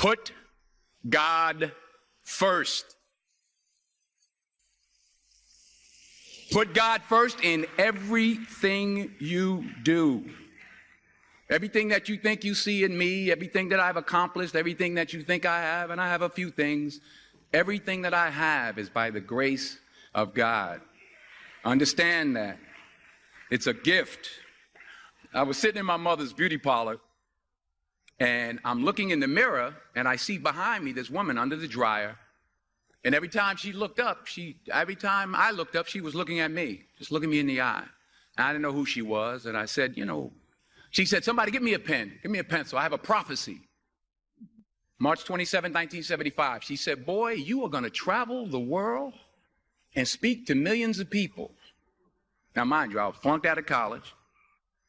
Put God first. Put God first in everything you do. Everything that you think you see in me, everything that I've accomplished, everything that you think I have, and I have a few things, everything that I have is by the grace of God. Understand that. It's a gift. I was sitting in my mother's beauty parlor, and I'm looking in the mirror, and I see behind me this woman under the dryer. And every time she looked up, every time I looked up, she was looking at me, just looking me in the eye. And I didn't know who she was, and I said, she said, somebody give me a pen, give me a pencil. I have a prophecy. March 27, 1975. She said, boy, you are going to travel the world and speak to millions of people. Now, mind you, I was flunked out of college.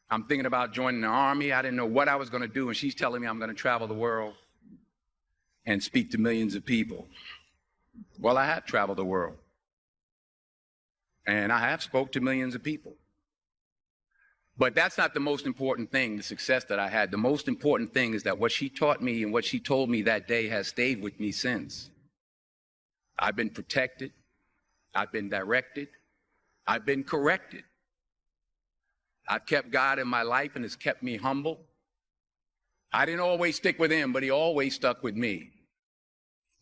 I'm thinking about joining the Army. I didn't know what I was going to do, and she's telling me I'm going to travel the world and speak to millions of people. Well, I have traveled the world, and I have spoke to millions of people. But that's not the most important thing, the success that I had. The most important thing is that what she taught me and what she told me that day has stayed with me since. I've been protected. I've been directed. I've been corrected. I've kept God in my life, and it's kept me humble. I didn't always stick with him, but he always stuck with me.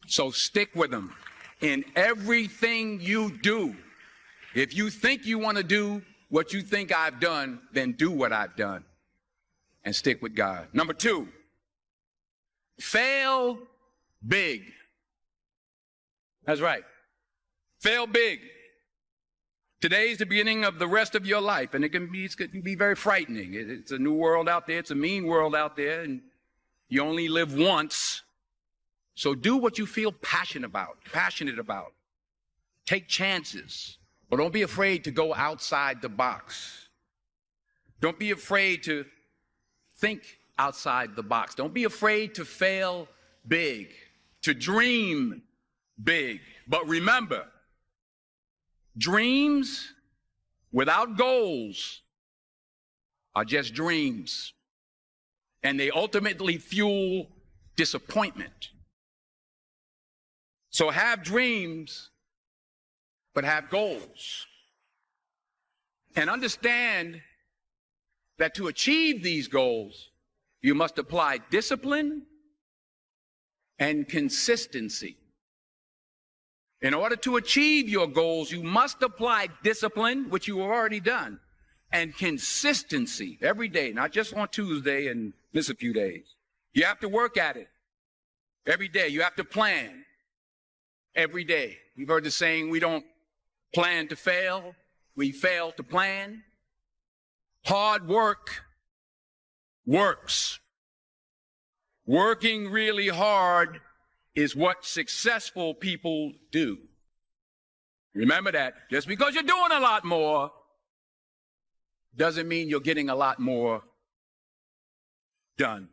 So stick with him in everything you do. If you think you want to do what you think I've done, then do what I've done and stick with God. Number 2, fail big. That's right. Fail big. Today's the beginning of the rest of your life, and it can be very frightening. It's a new world out there. It's a mean world out there, and you only live once. So do what you feel passionate about. Take chances, but don't be afraid to go outside the box. Don't be afraid to think outside the box. Don't be afraid to fail big, to dream big. But remember, dreams without goals are just dreams, and they ultimately fuel disappointment. So have dreams, but have goals. And understand that to achieve these goals, you must apply discipline and consistency. In order to achieve your goals, you must apply discipline, which you have already done, and consistency every day, not just on Tuesday and miss a few days. You have to work at it every day. You have to plan every day. You've heard the saying, we don't plan to fail, we fail to plan. Hard work works. Working really hard is what successful people do. Remember that. Just because you're doing a lot more doesn't mean you're getting a lot more done.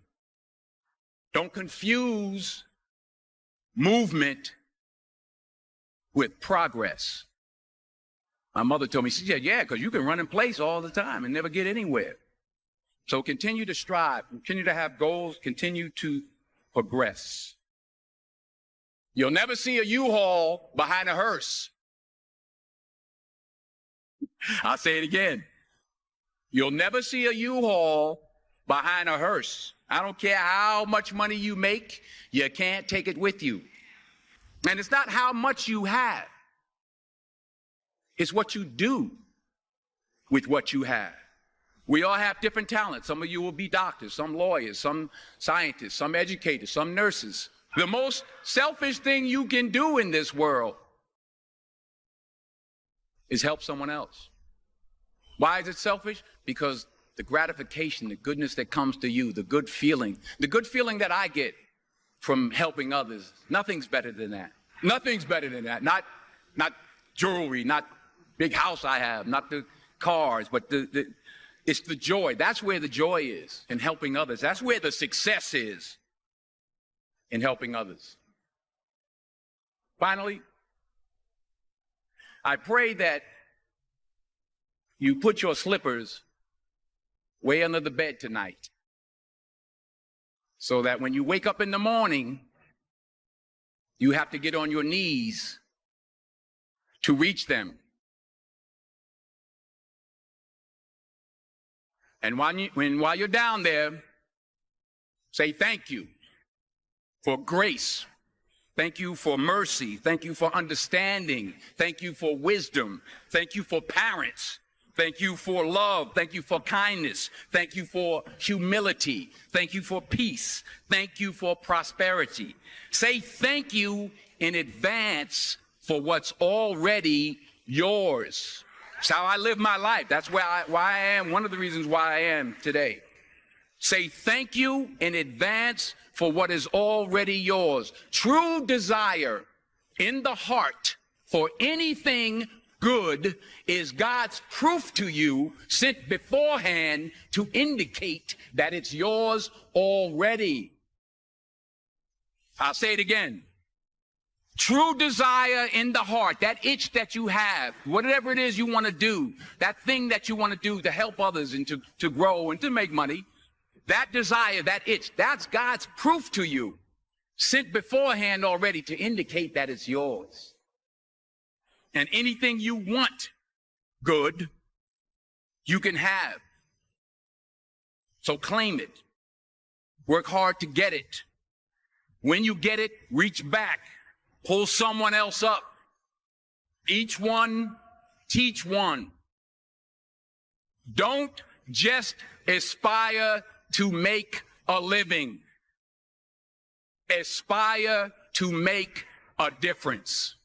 Don't confuse movement with progress. My mother told me, she said, yeah, because you can run in place all the time and never get anywhere. So continue to strive, continue to have goals, continue to progress. You'll never see a U-Haul behind a hearse. I'll say it again. You'll never see a U-Haul behind a hearse. I don't care how much money you make, you can't take it with you. And it's not how much you have. It's what you do with what you have. We all have different talents. Some of you will be doctors, some lawyers, some scientists, some educators, some nurses. The most selfish thing you can do in this world is help someone else. Why is it selfish? Because the gratification, the goodness that comes to you, the good feeling that I get from helping others, nothing's better than that. Nothing's better than that. Not jewelry, not big house I have, not the cars, but it's the joy. That's where the joy is, in helping others. That's where the success is, in helping others. Finally, I pray that you put your slippers way under the bed tonight, so that when you wake up in the morning, You have to get on your knees to reach them. And while you're down there, say thank you for grace. Thank you for mercy. Thank you for understanding. Thank you for wisdom. Thank you for parents. Thank you for love. Thank you for kindness. Thank you for humility. Thank you for peace. Thank you for prosperity. Say thank you in advance for what's already yours. It's how I live my life. That's why I am, one of the reasons why I am today. Say thank you in advance for what is already yours. True desire in the heart for anything good is God's proof to you sent beforehand to indicate that it's yours already. I'll say it again. True desire in the heart, that itch that you have, whatever it is you want to do, that thing that you want to do to help others and to grow and to make money, that desire, that itch, that's God's proof to you, sent beforehand already to indicate that it's yours. And anything you want good, you can have. So claim it. Work hard to get it. When you get it, reach back. Pull someone else up. Each one, teach one. Don't just aspire to make a living. Aspire to make a difference.